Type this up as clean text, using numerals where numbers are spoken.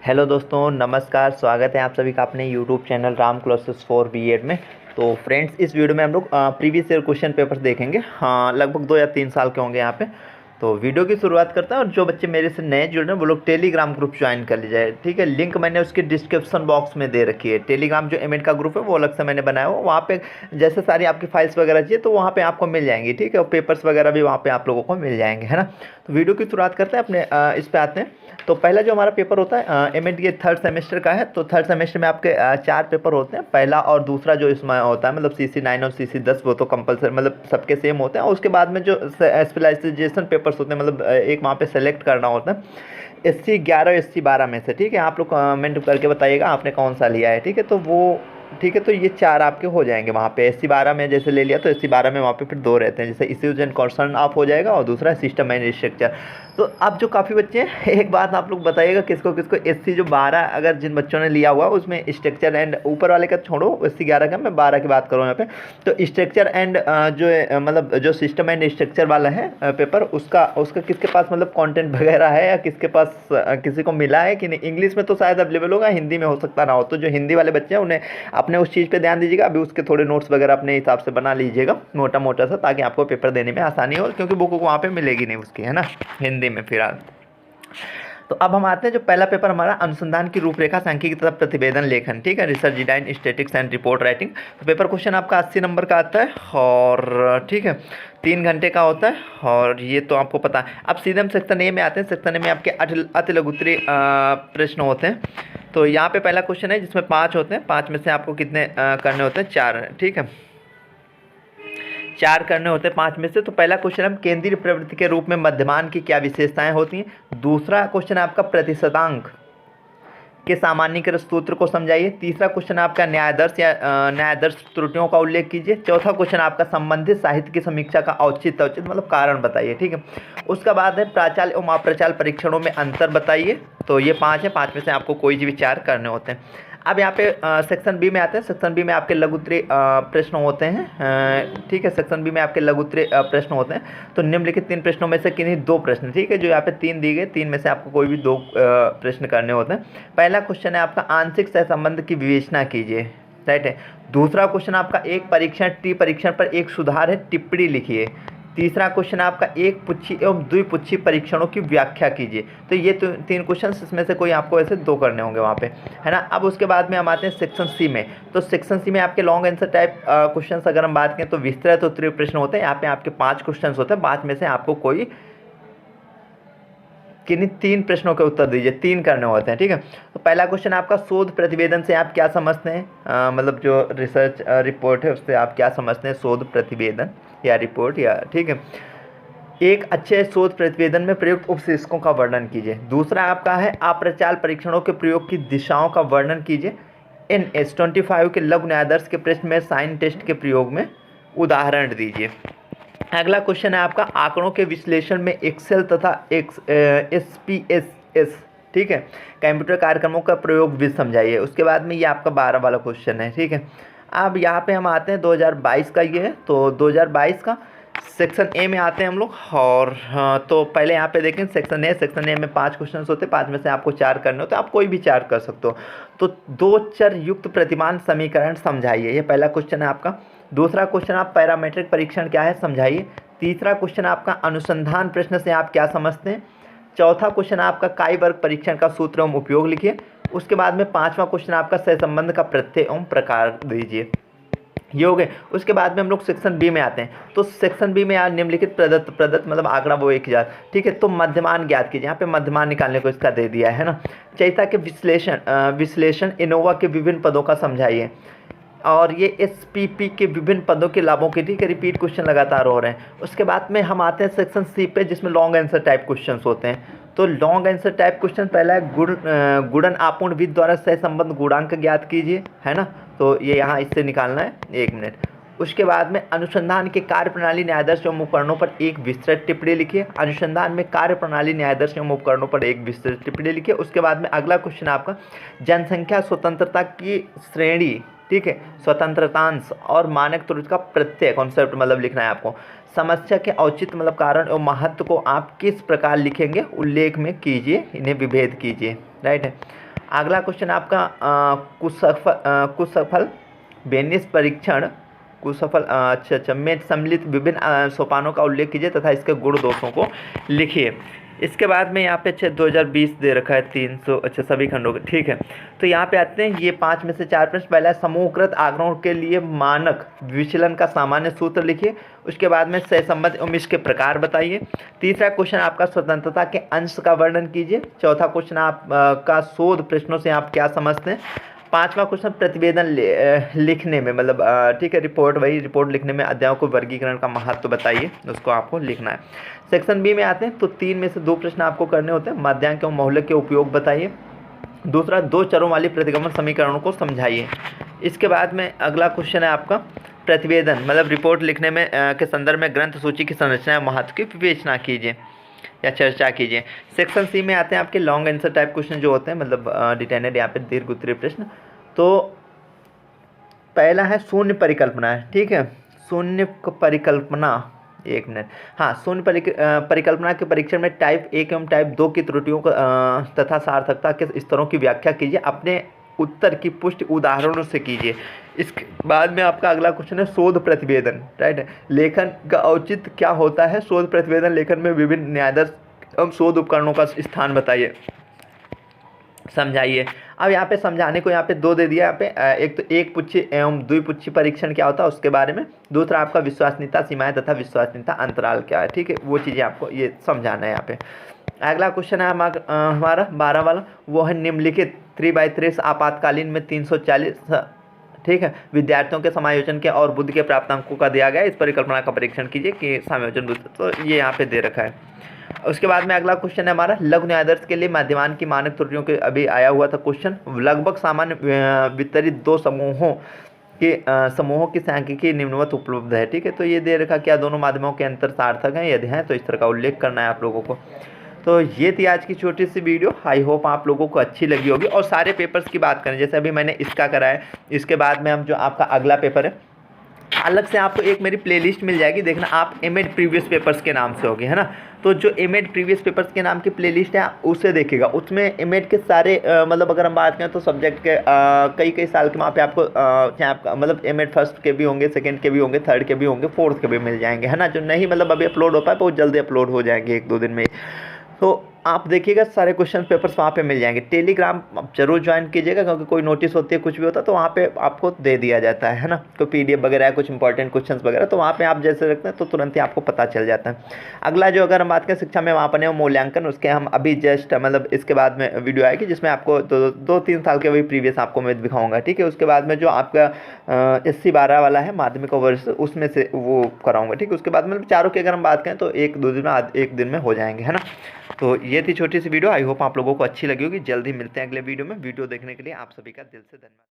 Hello दोस्तों, नमस्कार। स्वागत है आप सभी का अपने YouTube channel Ram classes for BEd में। तो फ्रेंड्स, इस वीडियो में हम लोग प्रीवियस ईयर क्वेश्चन पेपर्स देखेंगे। हाँ, लगभग 2 या 3 साल के होंगे यहाँ पे। तो वीडियो की शुरुआत करता है, और जो बच्चे मेरे से नए जुड़ रहे हैं वो लोग टेलीग्राम ग्रुप ज्वाइन कर लीजिए, ठीक है। लिंक मैंने उसके डिस्क्रिप्शन बॉक्स में दे रखी है। टेलीग्राम जो एमएड का ग्रुप है वो अलग से मैंने बनाया हो, वहाँ पे जैसे सारी आपकी फाइल्स वगैरह चाहिए तो वहाँ पे आपको मिल जाएंगी, ठीक है। और पेपर्स वगैरह भी वहाँ पे आप लोगों को मिल जाएंगे, है ना। तो वीडियो की शुरुआत करते हैं अपने इस पे आते हैं। तो पहला जो हमारा पेपर होता है एमएड ये थर्ड सेमेस्टर का है। तो थर्ड सेमेस्टर में आपके 4 पेपर होते हैं। पहला और दूसरा जो इसमें होता है, मतलब CC9 और CC10 वो तो कंपलसरी, मतलब सबके सेम होते हैं। और उसके बाद में जो स्पेशलाइजेशन पेपर्स होते हैं, मतलब एक वहाँ पे सेलेक्ट करना होता है SC11 और SC12 में से, ठीक है। आप लोग कमेंट करके बताइएगा आपने कौन सा लिया है, ठीक है। तो वो ठीक है, तो ये 4 आपके हो जाएंगे वहाँ पे। SC12 में जैसे ले लिया तो SC12 में वहाँ पे फिर 2 रहते हैं, जैसे इश्यूज एंड कंसर्न आप हो जाएगा और दूसरा सिस्टम एंड स्ट्रक्चर। तो अब जो काफ़ी बच्चे हैं, एक बात आप लोग बताइएगा किसको किसको SC जो 12 अगर जिन बच्चों ने लिया हुआ उसमें स्ट्रक्चर एंड ऊपर वाले का छोड़ो, SC11 का, मैं 12 की बात करूँ यहाँ पे। तो स्ट्रक्चर एंड जो मतलब जो सिस्टम एंड स्ट्रक्चर वाला है पेपर, उसका किसके पास मतलब कंटेंट वगैरह है, या किसके पास किसी को मिला है कि नहीं। इंग्लिश में तो शायद अवेलेबल होगा, हिंदी में हो सकता ना हो। तो जो हिंदी वाले बच्चे हैं उन्हें अपने उस चीज़ पे ध्यान दीजिएगा। अभी उसके थोड़े नोट्स वगैरह अपने हिसाब से बना लीजिएगा, मोटा मोटा सा, ताकि आपको पेपर देने में आसानी हो, क्योंकि बुक वहाँ पे मिलेगी नहीं उसकी, है ना, हिंदी में फिलहाल। तो अब हम आते हैं जो पहला पेपर हमारा, अनुसंधान की रूपरेखा, सांख्यिकी तथा प्रतिवेदन लेखन, ठीक है। Research design, statistics and report writing. तो पेपर क्वेश्चन आपका 80 नंबर का आता है, और ठीक है 3 घंटे का होता है। और ये तो आपको पता है। अब सीधे हम सेक्शन ए में आते हैं। सेक्शन ए में आपके अति लघु उत्तरीय प्रश्न होते हैं। तो यहाँ पे पहला क्वेश्चन है जिसमें 5 होते हैं। 5 में से आपको कितने करने होते हैं? 4, ठीक है। 4 करने होते हैं 5 में से। तो पहला क्वेश्चन हम केंद्रीय प्रवृत्ति के रूप में मध्यमान की क्या विशेषताएं होती हैं। दूसरा क्वेश्चन है आपका प्रतिशतांक के सामान्यीकृत सूत्र को समझाइए। तीसरा क्वेश्चन आपका न्यायादर्श या न्यायादर्श त्रुटियों का उल्लेख कीजिए। चौथा क्वेश्चन आपका संबंधित साहित्य की समीक्षा का औचित्य मतलब कारण बताइए, ठीक है। उसका बाद है प्राचाल एवं अप्रचाल परीक्षणों में अंतर बताइए। तो ये 5 है, 5 में से आपको कोई भी 4 करने होते हैं। अब यहाँ पे सेक्शन बी में आते हैं। सेक्शन बी में आपके लघु उत्तरीय प्रश्न होते हैं, ठीक है। सेक्शन बी में आपके लघु उत्तरीय प्रश्न होते हैं। तो निम्नलिखित 3 प्रश्नों में से किन्हीं 2 प्रश्न, ठीक है, जो यहाँ पे 3 दिए गए, 3 में से आपको कोई भी 2 प्रश्न करने होते हैं। पहला क्वेश्चन है आपका आंशिक सहसंबंध की विवेचना कीजिए, राइट है। दूसरा क्वेश्चन आपका एक परीक्षण टी परीक्षण पर एक सुधार है, टिप्पणी लिखिए। तीसरा क्वेश्चन आपका एक पुच्छी एवं द्विपुच्छी परीक्षणों की व्याख्या कीजिए। तो ये 3 क्वेश्चन, इसमें से कोई आपको ऐसे 2 करने होंगे वहाँ पे, है ना। अब उसके बाद में हम आते हैं सेक्शन सी में। तो सेक्शन सी में आपके लॉन्ग आंसर टाइप क्वेश्चन अगर हम बात करें तो विस्तृत उत्तरीय प्रश्न होते हैं। यहाँ पे आपके 5 क्वेश्चन होते हैं। 5 में से आपको कोई किन्हीं 3 प्रश्नों के उत्तर दीजिए, 3 करने होते हैं, ठीक है। तो पहला क्वेश्चन आपका शोध प्रतिवेदन से आप क्या समझते हैं, मतलब जो रिसर्च रिपोर्ट है उससे आप क्या समझते हैं, शोध प्रतिवेदन या रिपोर्ट, या ठीक है। एक अच्छे शोध प्रतिवेदन में प्रयुक्त उपशीर्षकों का वर्णन कीजिए। दूसरा आपका है अप्रचाल परीक्षणों के प्रयोग की दिशाओं का वर्णन कीजिए। NS25 के लघु न्यायादर्श के प्रश्न में साइन टेस्ट के प्रयोग में उदाहरण दीजिए। अगला क्वेश्चन है आपका आंकड़ों के विश्लेषण में एक्सेल तथा SPSS, ठीक है, कंप्यूटर कार्यक्रमों का प्रयोग भी समझाइए। उसके बाद में ये आपका 12 वाला क्वेश्चन है, ठीक है। अब यहाँ पे हम आते हैं 2022 का ये है। तो 2022 का सेक्शन ए में आते हैं हम लोग। और तो पहले यहाँ पे देखें सेक्शन ए में 5 क्वेश्चन होते हैं। 5 में से आपको 4 करने होते हैं। आप कोई भी 4 कर सकते हो। तो 2 चर युक्त प्रतिमान समीकरण समझाइए, ये पहला क्वेश्चन है आपका। दूसरा क्वेश्चन आप पैरामीट्रिक परीक्षण क्या है समझाइए। तीसरा क्वेश्चन आपका अनुसंधान प्रश्न से आप क्या समझते हैं। चौथा क्वेश्चन आपका काई वर्ग परीक्षण का सूत्र एवं उपयोग लिखिए। उसके बाद में 5वां क्वेश्चन आपका सहसंबंध का प्रत्यय एवं प्रकार दीजिए। ये हो गए। उसके बाद में हम लोग सेक्शन बी में आते हैं। तो सेक्शन बी में यार निम्नलिखित प्रदत्त मतलब आंकड़ा वो 1000, ठीक है। तो मध्यमान ज्ञात कीजिए। यहाँ पे मध्यमान निकालने को इसका दे दिया है ना। चयिता के विश्लेषण इनोवा के विभिन्न पदों का समझाइए। और ये SPP के विभिन्न पदों के लाभों के, ठीक है, रिपीट क्वेश्चन लगातार हो रहे हैं। उसके बाद में हम आते हैं सेक्शन सी पे, जिसमें लॉन्ग आंसर टाइप क्वेश्चन होते हैं। तो लॉन्ग आंसर टाइप क्वेश्चन पहला है गुणन आपूर्ण विधि द्वारा सहसंबंध गुणांक ज्ञात कीजिए, है ना। तो ये यहाँ इससे निकालना है, 1 मिनट। उसके बाद में अनुसंधान के कार्यप्रणाली न्यायादर्श एवं उपकरणों पर एक विस्तृत टिप्पणी लिखिए। अनुसंधान में कार्यप्रणाली न्यायादर्श एवं उपकरणों पर एक विस्तृत टिप्पणी लिखिए। उसके बाद में अगला क्वेश्चन आपका जनसंख्या स्वतंत्रता की श्रेणी, ठीक है, स्वतंत्रतांश और मानक त्रुटि का प्रत्यय कॉन्सेप्ट मतलब लिखना है आपको। समस्या के औचित्य मतलब कारण और महत्व को आप किस प्रकार लिखेंगे, उल्लेख में कीजिए, इन्हें विभेद कीजिए, राइट है। अगला क्वेश्चन आपका कुशफल बेनिस परीक्षण कुशफल अच्छा में सम्मिलित विभिन्न सोपानों का उल्लेख कीजिए तथा इसके गुण दोषों को लिखिए। इसके बाद में यहाँ पे 2020 दे रखा है 300 सभी खंडों के, ठीक है। तो यहाँ पे आते हैं, ये 5 में से 4 प्रश्न। पहला है समूहकृत आंकड़ों के लिए मानक विचलन का सामान्य सूत्र लिखिए। उसके बाद में सहसंबंध एवं इसके प्रकार बताइए। तीसरा क्वेश्चन आपका स्वतंत्रता के अंश का वर्णन कीजिए। चौथा क्वेश्चन आपका शोध प्रश्नों से आप क्या समझते हैं। पांचवा क्वेश्चन प्रतिवेदन लिखने में मतलब ठीक है, रिपोर्ट लिखने में अध्यायों को वर्गीकरण का महत्व बताइए, उसको आपको लिखना है। सेक्शन बी में आते हैं तो 3 में से 2 प्रश्न आपको करने होते हैं। माध्यांक एवं मौलिक के उपयोग बताइए। दूसरा 2 चरों वाली प्रतिगमन समीकरणों को समझाइए। इसके बाद में अगला क्वेश्चन है आपका प्रतिवेदन मतलब रिपोर्ट लिखने में के संदर्भ में ग्रंथ सूची की संरचना एवं महत्व की विवेचना कीजिए या चर्चा कीजिए। सेक्शन सी में आते हैं आपके लॉन्ग आंसर टाइप क्वेश्चन जो होते हैं, मतलब डिटेनेड यहाँ पे दीर्घ उत्तरीय प्रश्न। तो पहला है शून्य परिकल्पना है, ठीक है। शून्य परिकल्पना, एक मिनट, हाँ, शून्य परिकल्पना के परीक्षण में टाइप 1 एवं टाइप 2 की त्रुटियों तथा सार्थकता के स्तरों की व्याख्या कीजिए। अपने उत्तर की पुष्टि उदाहरणों से कीजिए। इसके बाद में आपका अगला क्वेश्चन है शोध प्रतिवेदन, राइट। लेखन का औचित्य क्या होता है। शोध प्रतिवेदन लेखन में विभिन्न न्यायाधीश एवं शोध उपकरणों का स्थान बताइए, समझाइए। अब यहाँ पे समझाने को यहाँ पे 2 दे दिया। यहाँ पे एक तो एक पुच्छी एवं द्विपुच्छी परीक्षण क्या होता है उसके बारे में। दूसरा आपका विश्वसनीयता सीमाएं तथा विश्वसनीयता अंतराल क्या है, ठीक है, वो चीज़ें आपको ये समझाना है यहाँ पे। अगला क्वेश्चन है हमारा 12 वाला, वो है निम्नलिखित 3/3 आपातकालीन में 340 ठीक है विद्यार्थियों के समायोजन के और बुद्धि के प्राप्तांकों का दिया गया। इस परिकल्पना का परीक्षण कीजिए कि समायोजन बुद्धि, तो ये यहाँ पे दे रखा है। उसके बाद में अगला क्वेश्चन है हमारा लघु न्यायाधीश के लिए माध्यमान की मानक त्रुटियों के अभी आया हुआ था क्वेश्चन। लगभग सामान्य वितरित 2 समूहों की सांख्यिकी निम्नवत उपलब्ध है, ठीक है। तो ये दे रखा क्या दोनों माध्यमों के अंतर सार्थक हैं, यदि हैं तो इस तरह का उल्लेख करना है आप लोगों को। तो ये थी आज की छोटी सी वीडियो, आई होप आप लोगों को अच्छी लगी होगी। और सारे पेपर्स की बात करें, जैसे अभी मैंने इसका करा है, इसके बाद में हम जो आपका अगला पेपर है, अलग से आपको एक मेरी प्लेलिस्ट मिल जाएगी, देखना आप एमएड प्रीवियस पेपर्स के नाम से होगी, है ना। तो जो एमएड प्रीवियस पेपर्स के नाम की प्लेलिस्ट है उसे देखिएगा, उसमें एमएड के सारे मतलब अगर हम बात करें तो सब्जेक्ट के कई साल के वहाँ पे आपको चाहे आपका मतलब एमएड फर्स्ट के भी होंगे, सेकंड के भी होंगे, थर्ड के भी होंगे, फोर्थ के भी मिल जाएंगे, है ना। जो नहीं मतलब अभी अपलोड हो पाए बहुत जल्दी अपलोड हो जाएंगे 1-2 दिन में। तो आप देखिएगा सारे क्वेश्चन पेपर्स वहाँ पे मिल जाएंगे। टेलीग्राम आप जरूर ज्वाइन कीजिएगा, क्योंकि कोई नोटिस होती है कुछ भी होता है तो वहाँ पे आपको दे दिया जाता है ना। कोई पीडीएफ वगैरह है, कुछ इंपॉर्टेंट क्वेश्चंस वगैरह, तो वहाँ पे आप जैसे रखते हैं तो तुरंत ही आपको पता चल जाता है। अगला जो अगर हम बात करें शिक्षा में मापन एवं मूल्यांकन, उसके हम अभी जस्ट मतलब इसके बाद में वीडियो आएगी जिसमें आपको 2-3 साल के वही प्रीवियस आपको मैं दिखाऊंगा, ठीक है। उसके बाद में जो आपका SC 12 वाला है माध्यमिक वर्ष, उसमें से वो कराऊंगा, ठीक है। उसके बाद मतलब चारों की अगर हम बात करें तो 1 दिन में हो जाएंगे, है ना। तो ये थी छोटी सी वीडियो, आई होप आप लोगों को अच्छी लगी होगी। जल्दी मिलते हैं अगले वीडियो में। वीडियो देखने के लिए आप सभी का दिल से धन्यवाद।